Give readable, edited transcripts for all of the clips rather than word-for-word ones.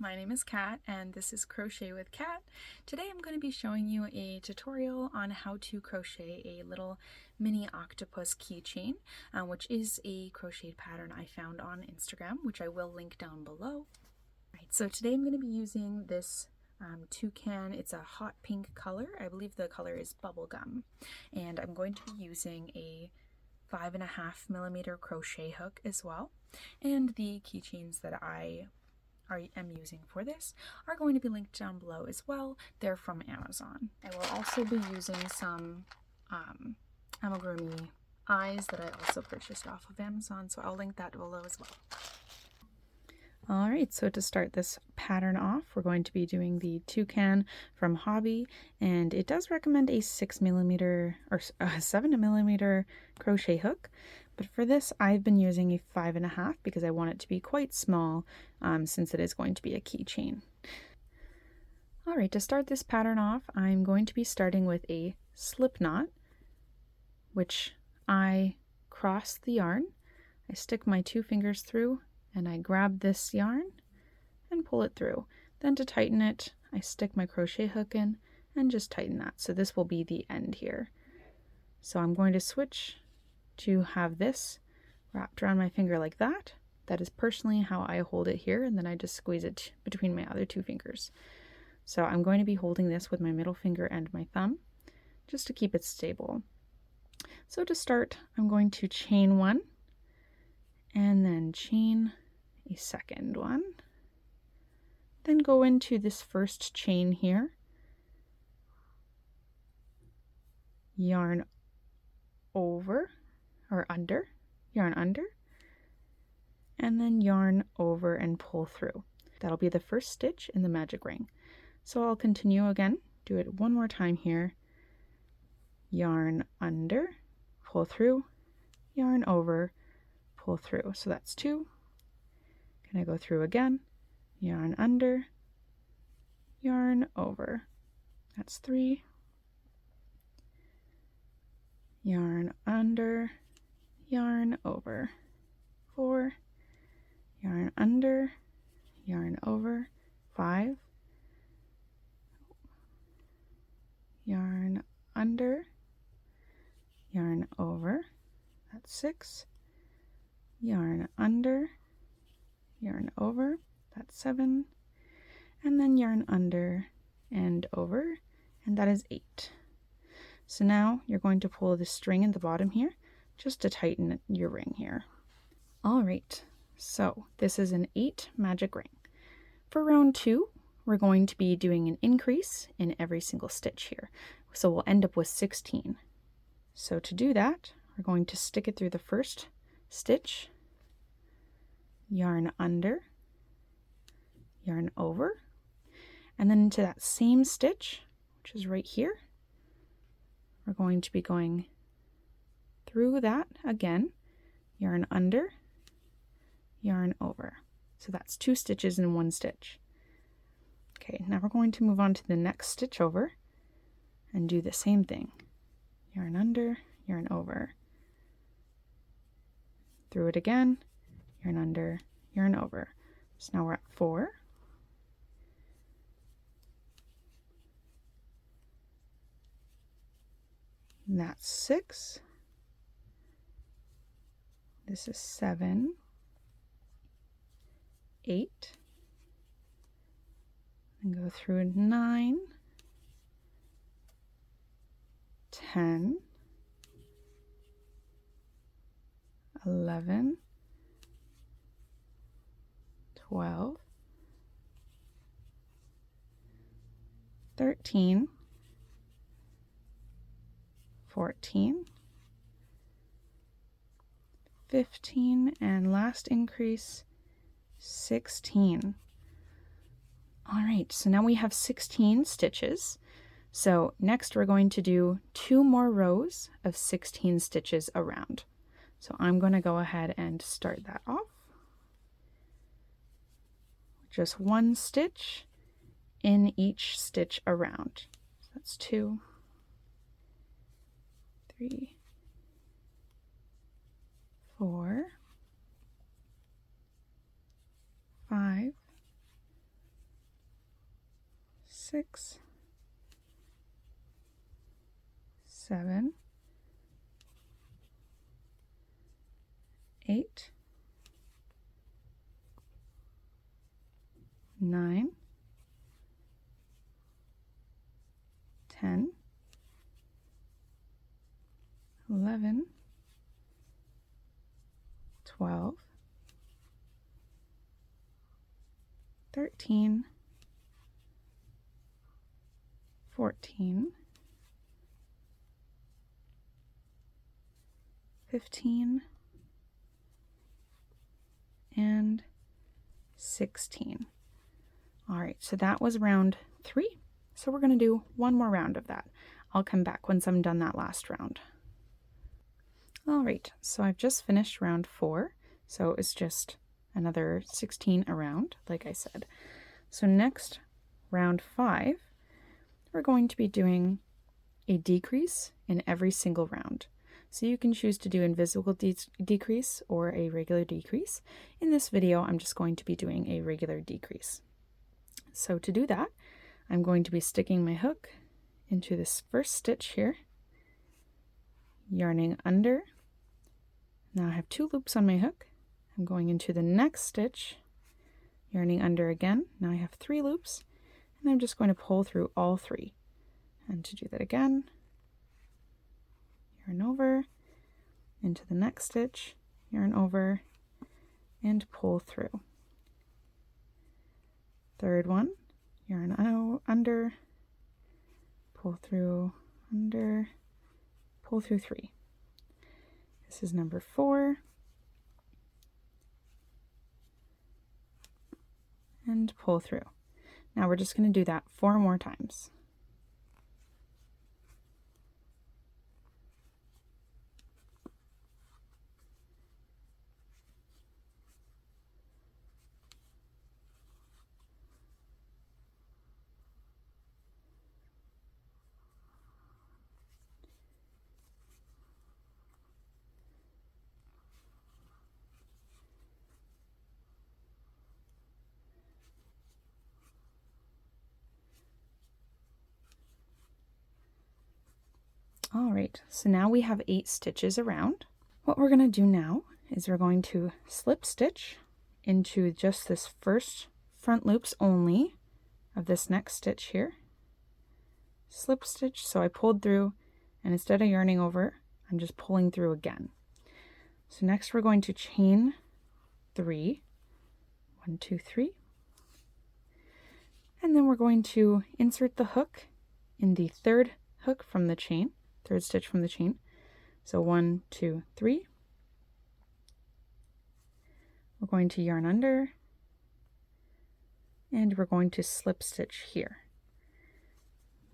my name is Kat and this is Crochet with Kat. Today I'm going to be showing you a tutorial on how to crochet a little mini octopus keychain, which is a crocheted pattern I found on Instagram, which I will link down below. Right, so today I'm going to be using this toucan. It's a hot pink color. I believe the color is bubblegum, and I'm going to be using a 5.5mm crochet hook as well. And the keychains that I am using for this are going to be linked down below as well. They're from Amazon. I will also be using some amigurumi eyes that I also purchased off of Amazon, so I'll link that below as well. Alright, so to start this pattern off, we're going to be doing the toucan from Hobbi, and it does recommend a 6mm or 7mm crochet hook, but for this I've been using a 5.5 because I want it to be quite small since it is going to be a keychain. Alright, to start this pattern off, I'm going to be starting with a slip knot, which I cross the yarn. I stick my 2 fingers through and I grab this yarn and pull it through. Then to tighten it, I stick my crochet hook in and just tighten that. So this will be the end here. So I'm going to switch to have this wrapped around my finger like that. That is personally how I hold it here, and then I just squeeze it between my other 2 fingers. So I'm going to be holding this with my middle finger and my thumb just to keep it stable. So to start, I'm going to chain 1 and then chain a second one, then go into this first chain here, yarn over or under, yarn under, and then yarn over and pull through. That'll be the first stitch in the magic ring. So I'll continue again, do it one more time here, yarn under, pull through, yarn over, pull through. So that's 2. Gonna go through again, yarn under, yarn over. That's 3. Yarn under, yarn over. 4. Yarn under, yarn over. 5. Yarn under, yarn over. That's 6. Yarn under, yarn over, that's 7, and then yarn under and over, and that is 8. So now you're going to pull the string in the bottom here just to tighten your ring here. Alright, so this is an 8 magic ring. For round 2, we're going to be doing an increase in every single stitch here. So we'll end up with 16. So to do that, we're going to stick it through the first stitch, yarn under, yarn over, and then into that same stitch, which is right here, we're going to be going through that again, yarn under, yarn over. So that's 2 stitches in 1 stitch. Okay, now we're going to move on to the next stitch over and do the same thing. Yarn under, yarn over. Through it again, yarn under, yarn over. So now we're at 4. And that's 6. This is 7, 8, and go through 9, 10, 11, 12, 13, 14, 15, and last increase, 16. Alright, so now we have 16 stitches. So next we're going to do 2 more rows of 16 stitches around. So I'm going to go ahead and start that off. Just 1 stitch in each stitch around. So that's 2, 3, 4, 5, 6, 7, 8, 9, 10, 11, 12, 13, 14, 15, and 16. All right, so that was round 3. So we're going to do one more round of that. I'll come back once I'm done that last round. All right, so I've just finished round 4. So it's just another 16 around, like I said. So next, round 5, we're going to be doing a decrease in every single round. So you can choose to do invisible decrease or a regular decrease. In this video, I'm just going to be doing a regular decrease. So to do that, I'm going to be sticking my hook into this first stitch here, yarning under. Now I have 2 loops on my hook. I'm going into the next stitch, yarning under again. Now I have 3 loops, and I'm just going to pull through all 3. And to do that again, yarn over, into the next stitch, yarn over, and pull through. Third one, yarn out, under, pull through, under, pull through 3. This is number 4. And pull through. Now we're just going to do that 4 more times. All right, so now we have 8 stitches around. What we're going to do now is we're going to slip stitch into just this first front loops only of this next stitch here. Slip stitch, so I pulled through, and instead of yarning over, I'm just pulling through again. So next we're going to chain 3, 1, 2, 3, and then we're going to insert the hook in the third hook from the chain. Third stitch from the chain. So 1, 2, 3. We're going to yarn under, and we're going to slip stitch here.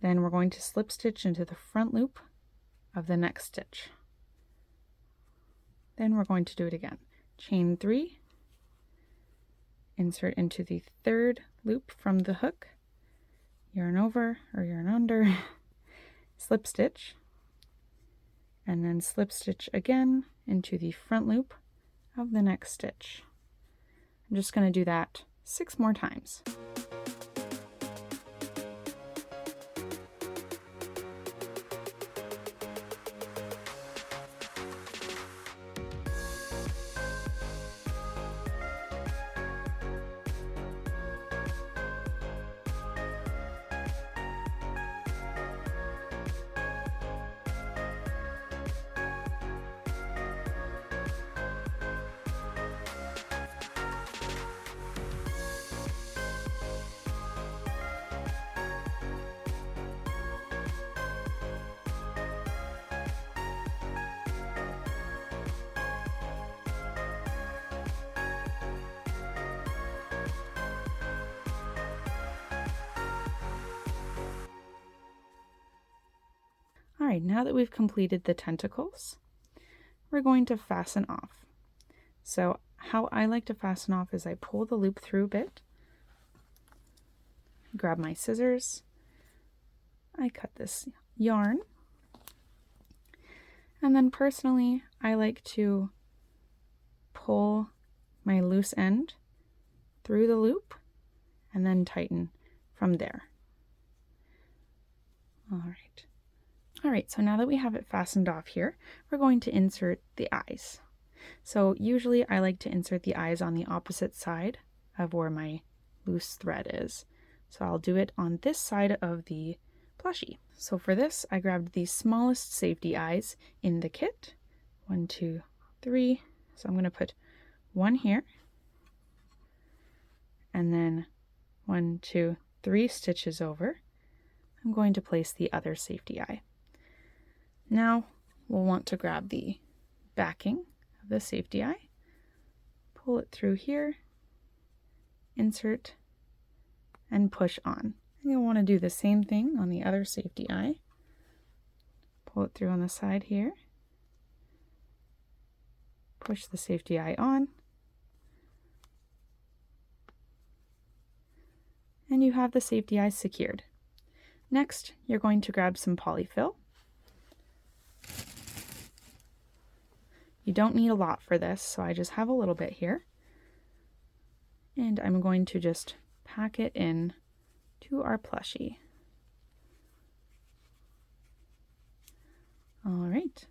Then we're going to slip stitch into the front loop of the next stitch. Then we're going to do it again. Chain 3, insert into the third loop from the hook, yarn over or yarn under, slip stitch, and then slip stitch again into the front loop of the next stitch. I'm just going to do that 6 more times. All right, now that we've completed the tentacles, we're going to fasten off. So how I like to fasten off is I pull the loop through a bit, grab my scissors, I cut this yarn, and then personally I like to pull my loose end through the loop and then tighten from there. All right. All right, so now that we have it fastened off here, we're going to insert the eyes. So usually I like to insert the eyes on the opposite side of where my loose thread is. So I'll do it on this side of the plushie. So for this, I grabbed the smallest safety eyes in the kit. 1, 2, 3. So I'm going to put one here, and then 1, 2, 3 stitches over. I'm going to place the other safety eye. Now we'll want to grab the backing of the safety eye, pull it through here, insert, and push on. And you'll want to do the same thing on the other safety eye. Pull it through on the side here, push the safety eye on, and you have the safety eye secured. Next, you're going to grab some polyfill. You don't need a lot for this, so I just have a little bit here. And I'm going to just pack it in to our plushie. All right.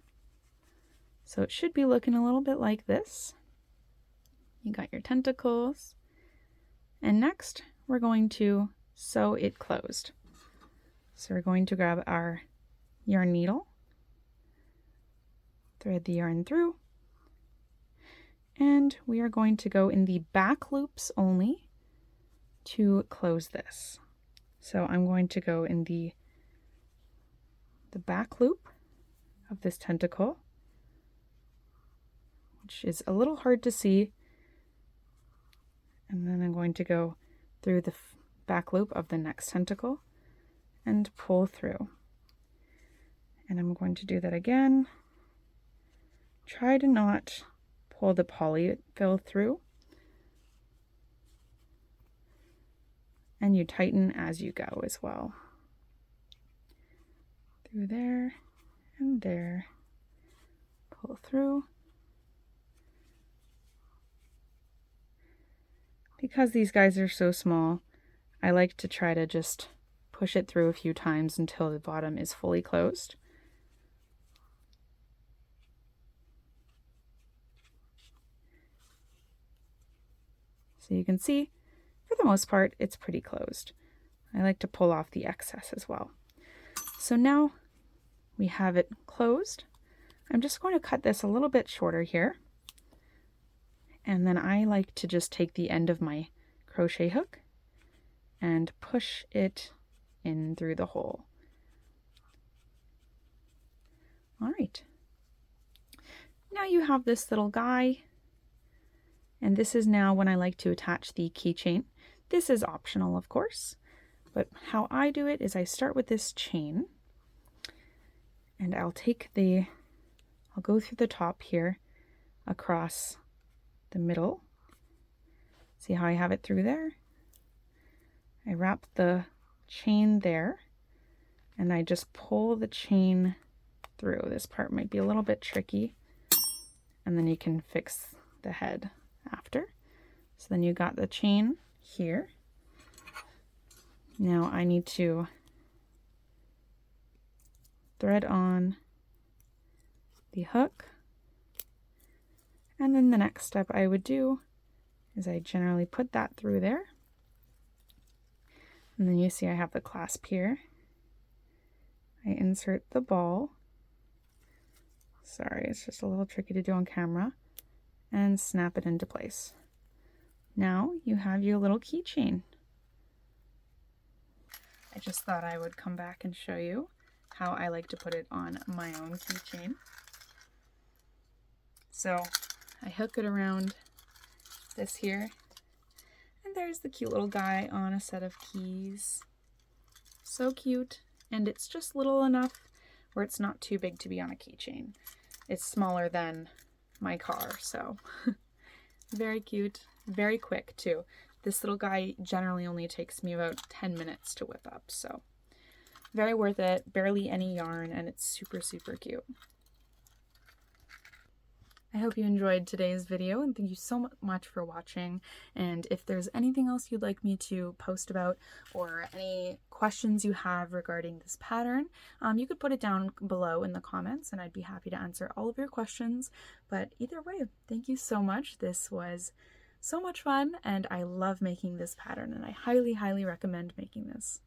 So it should be looking a little bit like this. You got your tentacles. And next, we're going to sew it closed. So we're going to grab our yarn needle, thread the yarn through, and we are going to go in the back loops only to close this. So I'm going to go in the back loop of this tentacle, which is a little hard to see, and then I'm going to go through the back loop of the next tentacle and pull through. And I'm going to do that again. Try to not pull the polyfill through, and you tighten as you go as well. Through there and there, pull through. Because these guys are so small, I like to try to just push it through a few times until the bottom is fully closed. So you can see, for the most part, it's pretty closed. I like to pull off the excess as well. So now we have it closed. I'm just going to cut this a little bit shorter here. And then I like to just take the end of my crochet hook and push it in through the hole. All right. Now you have this little guy, and this is now when I like to attach the keychain. This is optional, of course, but how I do it is I start with this chain, and I'll go through the top here across the middle. See how I have it through there? I wrap the chain there, and I just pull the chain through. This part might be a little bit tricky, and then you can fix the head after. So then you got the chain here. Now I need to thread on the hook, and then the next step I would do is I generally put that through there. And then you see I have the clasp here. I insert the ball. Sorry, it's just a little tricky to do on camera. And snap it into place. Now you have your little keychain. I just thought I would come back and show you how I like to put it on my own keychain. So I hook it around this here. And there's the cute little guy on a set of keys. So cute. And it's just little enough where it's not too big to be on a keychain. It's smaller than my car, so very cute, very quick too. This little guy generally only takes me about 10 minutes to whip up, so very worth it. Barely any yarn, and it's super, super cute. I hope you enjoyed today's video, and thank you so much for watching. And if there's anything else you'd like me to post about or any questions you have regarding this pattern, you could put it down below in the comments and I'd be happy to answer all of your questions. But either way, thank you so much. This was so much fun and I love making this pattern and I highly, highly recommend making this.